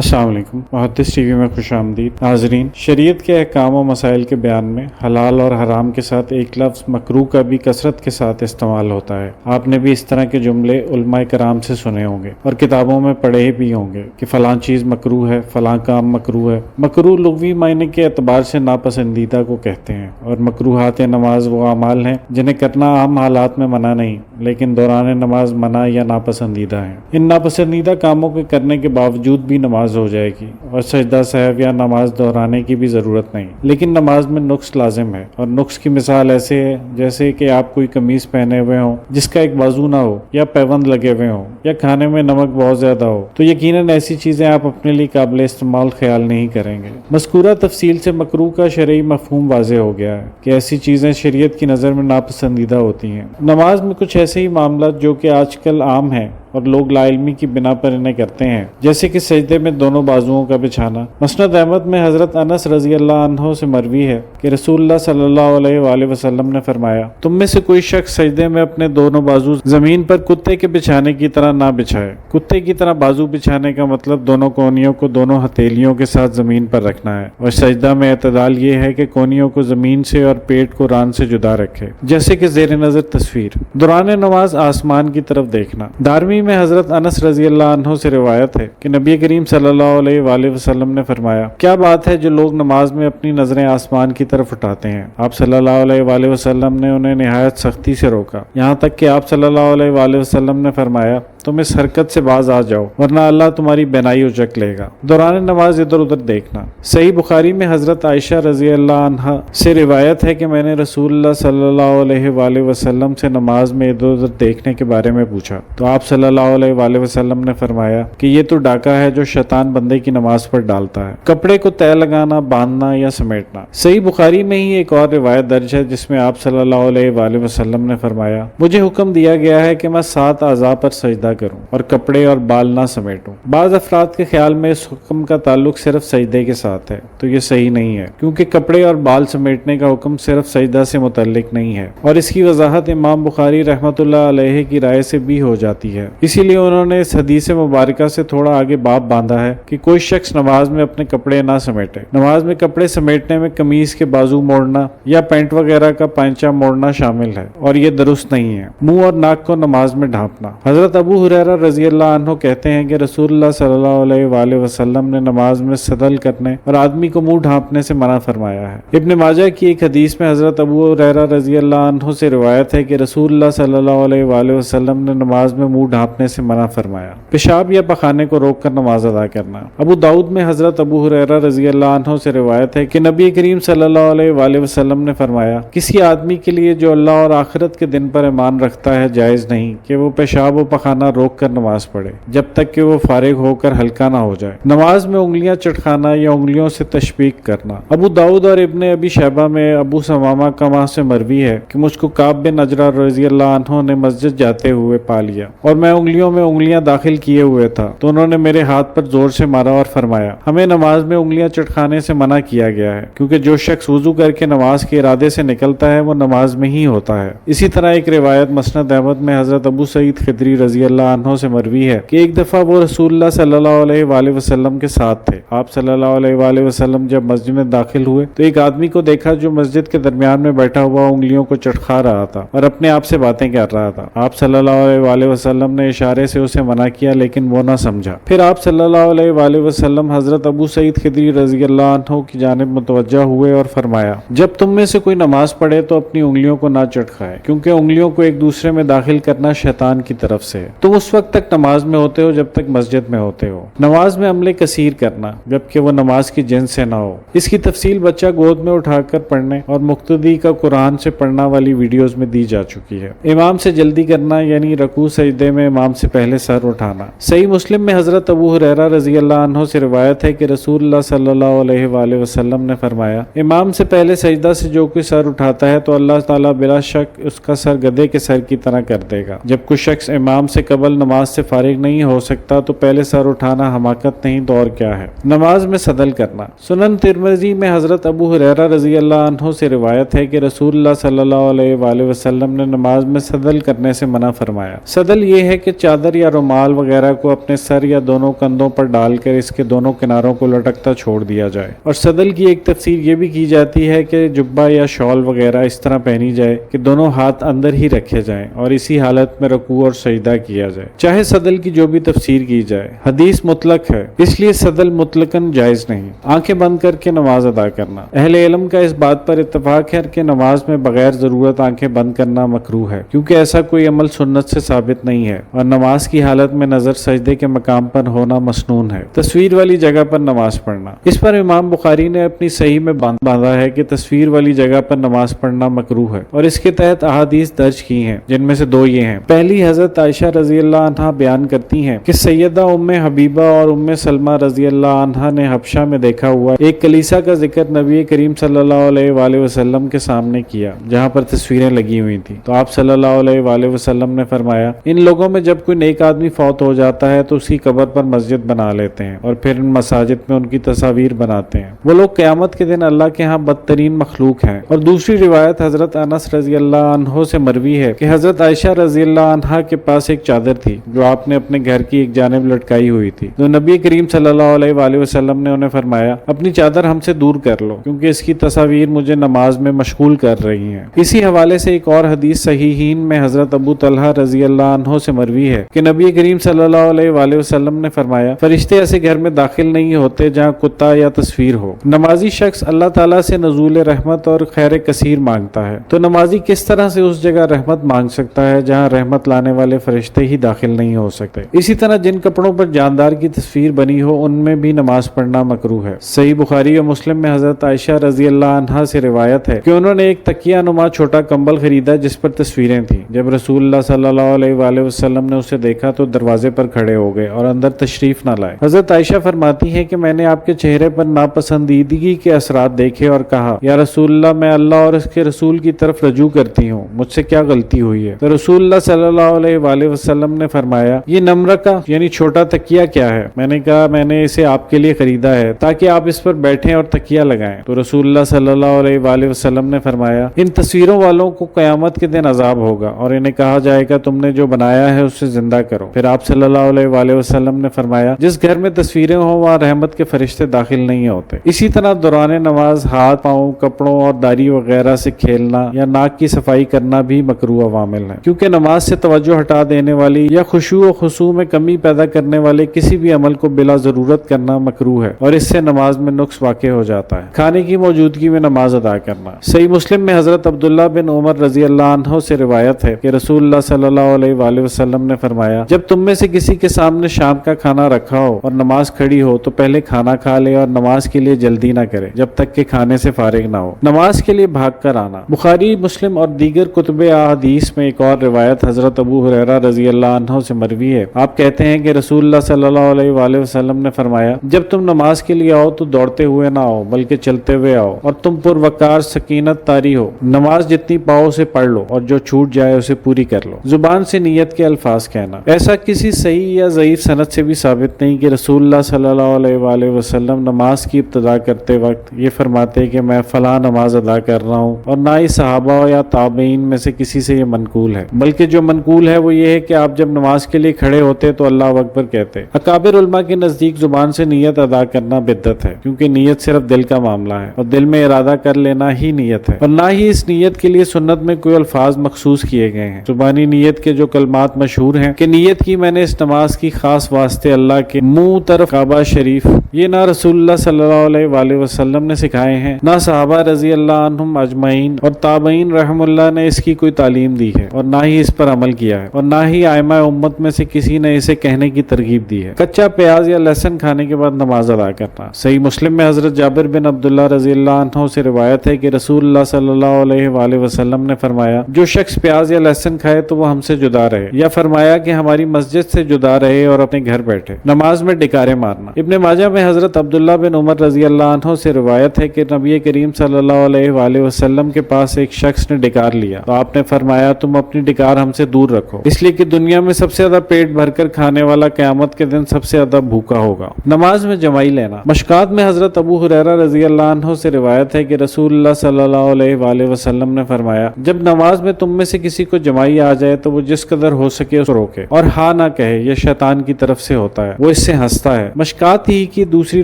السلام علیکم، محدث ٹی وی میں خوش آمدید ناظرین۔ شریعت کے احکام و مسائل کے بیان میں حلال اور حرام کے ساتھ ایک لفظ مکروہ کا بھی کثرت کے ساتھ استعمال ہوتا ہے۔ آپ نے بھی اس طرح کے جملے علماء کرام سے سنے ہوں گے اور کتابوں میں پڑھے بھی ہوں گے کہ فلاں چیز مکروہ ہے، فلاں کام مکروہ ہے۔ مکروہ لغوی معنی کے اعتبار سے ناپسندیدہ کو کہتے ہیں، اور مکروہات نماز وہ اعمال ہیں جنہیں کرنا عام حالات میں منع نہیں، لیکن دوران نماز منع یا ناپسندیدہ ہیں۔ ان ناپسندیدہ کاموں کے کرنے کے باوجود بھی نماز ہو جائے گی اور سجدہ سہو یا نماز دہرانے کی بھی ضرورت نہیں، لیکن نماز میں نقص لازم ہے، اور نقص کی مثال ایسے ہے جیسے کہ آپ کوئی قمیص پہنے ہوئے ہوں جس کا ایک بازو نہ ہو، یا پیوند لگے ہوئے ہوں، یا کھانے میں نمک بہت زیادہ ہو، تو یقیناً ایسی چیزیں آپ اپنے لیے قابل استعمال خیال نہیں کریں گے۔ مذکورہ تفصیل سے مکروہ کا شرعی مفہوم واضح ہو گیا ہے کہ ایسی چیزیں شریعت کی نظر میں ناپسندیدہ ہوتی ہیں۔ نماز میں کچھ ایسے ہی معاملات جو کہ آج کل عام ہیں اور لوگ لا علمی کی بنا پر انہیں کرتے ہیں، جیسے کہ سجدے میں دونوں بازوؤں کا بچھانا۔ مسند احمد میں حضرت انس رضی اللہ عنہ سے مروی ہے کہ رسول اللہ صلی اللہ علیہ وآلہ وسلم نے فرمایا، تم میں سے کوئی شخص سجدے میں اپنے دونوں بازو زمین پر کتے کے بچھانے کی طرح نہ بچھائے۔ کتے کی طرح بازو بچھانے کا مطلب دونوں کونیوں کو دونوں ہتھیلیوں کے ساتھ زمین پر رکھنا ہے، اور سجدہ میں اعتدال یہ ہے کہ کونیوں کو زمین سے اور پیٹ کو ران سے جدا رکھے، جیسے کہ زیر نظر تصویر۔ دوران نماز آسمان کی طرف دیکھنا۔ دارمی میں حضرت انس رضی اللہ عنہ سے روایت ہے کہ نبی کریم صلی اللہ علیہ وآلہ وسلم نے فرمایا، کیا بات ہے جو لوگ نماز میں اپنی نظریں آسمان کی طرف اٹھاتے ہیں۔ آپ صلی اللہ علیہ وآلہ وسلم نے انہیں نہایت سختی سے روکا، یہاں تک کہ آپ صلی اللہ علیہ وآلہ وسلم نے فرمایا، تم اس حرکت سے باز آ جاؤ ورنہ اللہ تمہاری بینائی اچک لے گا۔ دوران نماز ادھر ادھر دیکھنا۔ صحیح بخاری میں حضرت عائشہ رضی اللہ عنہا سے روایت ہے کہ میں نے رسول اللہ صلی اللہ علیہ وآلہ وسلم سے نماز میں ادھر ادھر دیکھنے کے بارے میں پوچھا، تو آپ صلی اللہ علیہ وآلہ وسلم نے فرمایا کہ یہ تو ڈاکہ ہے جو شیطان بندے کی نماز پر ڈالتا ہے۔ کپڑے کو طے لگانا، باندھنا یا سمیٹنا۔ صحیح بخاری میں ہی ایک اور روایت درج ہے جس میں آپ صلی اللہ علیہ وآلہ وسلم نے فرمایا، مجھے حکم دیا گیا ہے کہ میں 7 اعضاء پر سجدہ کروں اور کپڑے اور بال نہ سمیٹوں۔ بعض افراد کے خیال میں اس حکم کا تعلق صرف سجدے کے ساتھ ہے، تو یہ صحیح نہیں ہے، کیونکہ کپڑے اور بال سمیٹنے کا حکم صرف سجدہ سے متعلق نہیں ہے، اور اس کی وضاحت امام بخاری رحمۃ اللہ علیہ کی رائے سے بھی ہو جاتی ہے۔ اسی لیے انہوں نے اس حدیث مبارکہ سے تھوڑا آگے باب باندھا ہے کہ کوئی شخص نماز میں اپنے کپڑے نہ سمیٹے۔ نماز میں کپڑے سمیٹنے میں قمیص کے بازو موڑنا یا پینٹ وغیرہ کا پائنچہ موڑنا شامل ہے، اور یہ درست نہیں ہے۔ منہ اور ناک کو نماز میں ڈھانپنا۔ حضرت ابو ہریرہ رضی اللہ عنہ کہتے ہیں کہ رسول اللہ صلی اللہ علیہ وآلہ وسلم نے نماز میں سدل کرنے اور آدمی کو منہ ڈھانپنے سے منع فرمایا ہے۔ ابن ماجہ کی ایک حدیث میں حضرت ابو ہریرہ رضی اللہ عنہ سے روایت ہے کہ رسول اللہ صلی اللہ علیہ وآلہ وسلم نے نماز میں منہ ڈھانپنے سے منع فرمایا۔ پیشاب یا پخانے کو روک کر نماز ادا کرنا۔ ابو داؤد میں حضرت ابو ہریرہ رضی اللہ عنہ سے روایت ہے کہ نبی کریم صلی اللہ علیہ وآلہ وسلم نے فرمایا، کسی آدمی کے لیے جو اللہ اور آخرت کے دن پر ایمان رکھتا ہے جائز نہیں کہ وہ پیشاب و پخانہ روک کر نماز پڑھے جب تک کہ وہ فارغ ہو کر ہلکا نہ ہو جائے۔ نماز میں انگلیاں چٹکانا یا انگلیوں سے تشبیک کرنا۔ ابو داؤد اور ابن ابی شیبہ میں ابو ثمامہ کما سے مروی ہے کہ مجھ کو کعب بن عجرہ رضی اللہ عنہ نے مسجد جاتے ہوئے پا لیا، اور میں انگلیوں میں انگلیاں داخل کیے ہوئے تھا، تو انہوں نے میرے ہاتھ پر زور سے مارا اور فرمایا، ہمیں نماز میں انگلیاں چٹکانے سے منع کیا گیا ہے، کیونکہ جو شخص وضو کر کے نماز کے ارادے سے نکلتا ہے وہ نماز میں ہی ہوتا ہے۔ اسی طرح ایک روایت مسند احمد میں حضرت ابو سعید خدری رضی اللہ عنہ سے مروی ہے کہ ایک دفعہ وہ رسول اللہ صلی اللہ علیہ وآلہ وسلم کے ساتھ تھے۔ آپ صلی اللہ علیہ وآلہ وسلم جب مسجد میں داخل ہوئے تو ایک آدمی کو دیکھا جو مسجد کے درمیان میں بیٹھا ہوا انگلیوں کو چٹکا رہا تھا اور اپنے آپ سے باتیں کر رہا تھا۔ آپ صلی اللہ علیہ وآلہ وسلم نے اشارے سے اسے منع کیا، لیکن وہ نہ سمجھا۔ پھر آپ صلی اللہ علیہ وآلہ وسلم حضرت ابو سعید خدری رضی اللہ عنہ کی جانب متوجہ ہوئے اور فرمایا، جب تم میں سے کوئی نماز پڑھے تو اپنی انگلیوں کو نہ چٹکائے، کیونکہ انگلیوں کو ایک دوسرے میں داخل کرنا شیطان کی طرف سے ہے۔ تم اس وقت تک نماز میں ہوتے ہو جب تک مسجد میں ہوتے ہو۔ نماز میں عمل کثیر کرنا جبکہ وہ نماز کی جنس سے نہ ہو۔ اس کی تفصیل بچہ گود میں اٹھا کر پڑھنے اور مقتدی کا قرآن سے پڑھنا والی ویڈیوز میں دی جا چکی ہے۔ امام سے جلدی کرنا یعنی رکوع سجدے میں امام سے پہلے سر اٹھانا۔ صحیح مسلم میں حضرت ابو ہریرہ رضی اللہ عنہ سے روایت ہے کہ رسول اللہ صلی اللہ علیہ وآلہ وسلم نے فرمایا، امام سے پہلے سجدہ سے جو کوئی سر اٹھاتا ہے تو اللہ تعالیٰ بلا شک اس کا سر گدھے کے سر کی طرح کر دے گا۔ جب کوئی شخص امام سے قبل نماز سے فارغ نہیں ہو سکتا تو پہلے سر اٹھانا حماقت نہیں تو اور کیا ہے۔ نماز میں سدل کرنا۔ سنن ترمذی میں حضرت ابو ہریرہ رضی اللہ عنہ سے روایت ہے کہ رسول اللہ صلی اللہ علیہ وآلہ وسلم نے نماز میں سدل کرنے سے منع فرمایا۔ سدل یہ ہے کہ چادر یا رومال وغیرہ کو اپنے سر یا دونوں کندھوں پر ڈال کر اس کے دونوں کناروں کو لٹکتا چھوڑ دیا جائے۔ اور صدل کی ایک تفسیر یہ بھی کی جاتی ہے کہ جبہ یا شال وغیرہ اس طرح پہنی جائے کہ دونوں ہاتھ اندر ہی رکھے جائیں اور اسی حالت میں رکوع اور سجدہ کیا جائے، چاہے صدل کی جو بھی تفسیر کی جائے۔ حدیث مطلق ہے، اس لیے صدل مطلقاً جائز نہیں۔ آنکھیں بند کر کے نماز ادا کرنا، اہل علم کا اس بات پر اتفاق ہے کہ نماز میں بغیر ضرورت آنکھیں بند کرنا مکروہ ہے، کیونکہ ایسا کوئی عمل سنت سے ثابت نہیں ہے، اور نماز کی حالت میں نظر سجدے کے مقام پر ہونا مسنون ہے۔ تصویر والی جگہ پر نماز پڑھنا، اس پر امام بخاری نے اپنی صحیح میں باندھا ہے کہ تصویر والی جگہ پر نماز پڑھنا مکروہ ہے، اور اس کے تحت احادیث درج کی ہیں، جن میں سے دو یہ ہیں۔ پہلی حضرت عائشہ رضی اللہ عنہا بیان کرتی ہیں کہ سیدہ ام حبیبہ اور ام سلمہ رضی اللہ عنہا نے حبشہ میں دیکھا ہوا ایک کلیسا کا ذکر نبی کریم صلی اللہ علیہ وآلہ وسلم کے سامنے کیا، جہاں پر تصویریں لگی ہوئی تھیں، تو آپ صلی اللہ علیہ وآلہ وسلم نے فرمایا، ان لوگوں میں جب کوئی نیک آدمی فوت ہو جاتا ہے تو اسی قبر پر مسجد بنا لیتے ہیں اور پھر ان مساجد میں ان کی تصاویر بناتے ہیں، وہ لوگ قیامت کے دن اللہ کے ہاں بدترین مخلوق ہیں۔ اور دوسری روایت حضرت انس رضی اللہ عنہ سے مروی ہے کہ حضرت عائشہ رضی اللہ عنہا کے پاس ایک چادر تھی جو آپ نے اپنے گھر کی ایک جانب لٹکائی ہوئی تھی، تو نبی کریم صلی اللہ علیہ وآلہ وسلم نے انہیں فرمایا، اپنی چادر ہم سے دور کر لو، کیونکہ اس کی تصاویر مجھے نماز میں مشغول کر رہی ہیں۔ اسی حوالے سے ایک اور حدیث صحیحین میں حضرت ابو طلحہ رضی اللہ عنہ سے مروی ہے کہ نبی کریم صلی اللہ علیہ وآلہ وسلم نے فرمایا، فرشتے ایسے گھر میں داخل نہیں ہوتے جہاں کتا یا تصویر ہو۔ نمازی شخص اللہ تعالیٰ سے نزول رحمت اور خیر کثیر مانگتا ہے، تو نمازی کس طرح سے اس جگہ رحمت مانگ سکتا ہے جہاں رحمت لانے والے فرشتے ہی داخل نہیں ہو سکتے۔ اسی طرح جن کپڑوں پر جاندار کی تصویر بنی ہو ان میں بھی نماز پڑھنا مکروہ ہے۔ صحیح بخاری اور مسلم میں حضرت عائشہ رضی اللہ عنہا سے روایت ہے کہ انہوں نے ایک تکیہ نما چھوٹا کمبل خریدا جس پر تصویریں تھیں۔ جب رسول اللہ صلی اللہ علیہ وآلہ وسلم نے اسے دیکھا تو دروازے پر کھڑے ہو گئے اور اندر تشریف نہ لائے۔ حضرت عائشہ فرماتی ہے کہ میں نے آپ کے چہرے پر ناپسندیدگی کے اثرات دیکھے اور کہا، یا رسول اللہ، میں اللہ اور اس کے رسول کی طرف رجوع کرتی ہوں، مجھ سے کیا غلطی ہوئی ہے؟ تو رسول اللہ صلی اللہ علیہ وآلہ وسلم نے فرمایا، یہ نمرکہ یعنی چھوٹا تکیہ کیا ہے؟ میں نے کہا، میں نے اسے آپ کے لیے خریدا ہے تاکہ آپ اس پر بیٹھیں اور تکیہ لگائیں۔ تو رسول اللہ صلی اللہ علیہ وآلہ وسلم نے فرمایا، ان تصویروں والوں کو قیامت کے دن عذاب ہوگا اور انہیں کہا جائے گا، تم نے جو بنایا ہے اسے زندہ کرو۔ پھر آپ صلی اللہ علیہ وآلہ وسلم نے فرمایا، جس گھر میں تصویریں ہوں وہاں رحمت کے فرشتے داخل نہیں ہوتے۔ اسی طرح دوران نماز ہاتھ، پاؤں، کپڑوں اور داڑھی وغیرہ سے کھیلنا یا ناک کی صفائی کرنا بھی مکروہ عوامل ہیں، کیونکہ نماز سے توجہ ہٹا دینے والی یا خشوع و خضوع میں کمی پیدا کرنے والے کسی بھی عمل کو بلا ضرورت کرنا مکروہ ہے اور اس سے نماز میں نقص واقع ہو جاتا ہے۔ کھانے کی موجودگی میں نماز ادا کرنا، صحیح مسلم میں حضرت عبداللہ بن عمر رضی اللہ عنہ سے روایت ہے کہ رسول اللہ صلی اللہ علیہ وآلہ وسلم نے فرمایا، جب تم میں سے کسی کے سامنے شام کا کھانا رکھا ہو اور نماز کھڑی ہو تو پہلے کھانا کھا لے اور نماز کے لیے جلدی نہ کرے جب تک کہ کھانے سے فارغ نہ ہو۔ نماز کے لیے بھاگ کر آنا، بخاری، مسلم اور دیگر کتب احادیث میں ایک اور روایت حضرت ابو ہریرہ رضی اللہ عنہ سے مروی ہے۔ آپ کہتے ہیں کہ رسول اللہ صلی اللہ علیہ وآلہ وسلم نے فرمایا، جب تم نماز کے لیے آؤ تو دوڑتے ہوئے نہ آؤ بلکہ چلتے ہوئے آؤ، اور تم پر وقار سکینت طاری ہو، نماز جتنی پاؤ اسے پڑھ لو اور جو چھوٹ جائے اسے پوری کر لو۔ زبان سے نیت کے الفاظ کہنا، ایسا کسی صحیح یا ضعیف سند سے بھی ثابت نہیں کہ رسول اللہ صلی اللہ علیہ وآلہ وسلم نماز کی ابتدا کرتے وقت یہ فرماتے کہ میں فلاں نماز ادا کر رہا ہوں، اور نہ ہی صحابہ یا تابعین میں سے کسی سے یہ منقول ہے، بلکہ جو منقول ہے وہ یہ ہے کہ آپ جب نماز کے لیے کھڑے ہوتے تو اللہ اکبر کہتے۔ اکابر علماء کے نزدیک زبان سے نیت ادا کرنا بدعت ہے، کیونکہ نیت صرف دل کا معاملہ ہے اور دل میں ارادہ کر لینا ہی نیت ہے، اور نہ ہی اس نیت کے لیے سنت میں کوئی الفاظ مخصوص کیے گئے ہیں۔ زبانی نیت کے جو کلمات مشہور ہیں کہ نیت کی میں نے اس نماز کی خاص واسطے اللہ کے منہ طرف کعبہ شریف، یہ نہ رسول اللہ صلی اللہ علیہ وآلہ وسلم نے سکھائے ہیں، نہ صحابہ رضی اللہ عنہم اجمعین اور تابعین رحم اللہ نے اس کی کوئی تعلیم دی ہے، اور نہ ہی اس پر عمل کیا ہے، اور نہ ہی ائمہ امت میں سے کسی نے اسے کہنے کی ترغیب دی ہے۔ کچا پیاز یا لہسن کھانے کے بعد نماز ادا کرنا، صحیح مسلم میں حضرت جابر بن عبداللہ رضی اللہ عنہ سے روایت ہے کہ رسول اللہ صلی اللہ علیہ وآلہ وسلم نے فرمایا، جو شخص پیاز یا لہسن کھائے تو وہ ہم سے جدا رہے، یا فرمایا کہ ہماری مسجد سے جدا رہے اور اپنے گھر بیٹھے۔ نماز میں ڈکارے مارنا، ابن ماجہ میں حضرت عبداللہ بن عمر رضی اللہ عنہ سے روایت ہے کہ نبی کریم صلی اللہ علیہ وآلہ وسلم کے پاس ایک شخص نے ڈکار لیا تو آپ نے فرمایا، تم اپنی ڈکار ہم سے دور رکھو، اس لیے کہ دنیا میں سب سے زیادہ پیٹ بھر کر کھانے والا قیامت کے دن سب سے زیادہ بھوکا ہوگا۔ نماز میں جمائی لینا، مشکات میں حضرت ابو ہریرہ رضی اللہ عنہ سے روایت ہے کہ رسول اللہ صلی اللہ علیہ وآلہ وسلم نے فرمایا، جب نماز میں تم میں سے کسی کو جمائی آ جائے تو وہ جس قدر ہو سکے کے اسے روکے اور ہاں نہ کہے، یہ شیطان کی طرف سے ہوتا ہے، وہ اس سے ہنستا ہے۔ مشکات ہی کی دوسری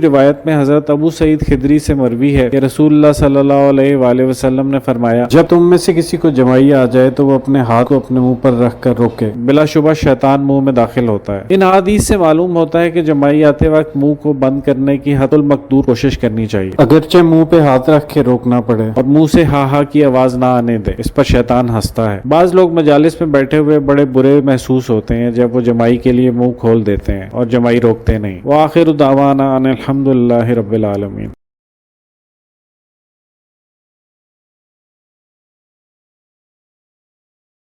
روایت میں حضرت ابو سعید خدری سے مروی ہے کہ رسول اللہ صلی اللہ علیہ وآلہ وسلم نے فرمایا، جب تم میں سے کسی کو جمائی آ جائے تو وہ اپنے ہاتھ کو اپنے منہ پر رکھ کر روکے، بلا شبہ شیطان منہ میں داخل ہوتا ہے۔ ان احادیث سے معلوم ہوتا ہے کہ جمائی آتے وقت منہ کو بند کرنے کی حد المقدور کوشش کرنی چاہیے، اگرچہ منہ پہ ہاتھ رکھ کے روکنا پڑے، اور منہ سے ہا ہا کی آواز نہ آنے دے، اس پر شیطان ہنستا ہے۔ بعض لوگ مجالس میں بیٹھے ہوئے بڑے برے محسوس ہوتے ہیں جب وہ جمائی کے لیے منہ کھول دیتے ہیں اور جمائی روکتے نہیں۔ وآخر دعوانا ان الحمد للہ رب العالمین۔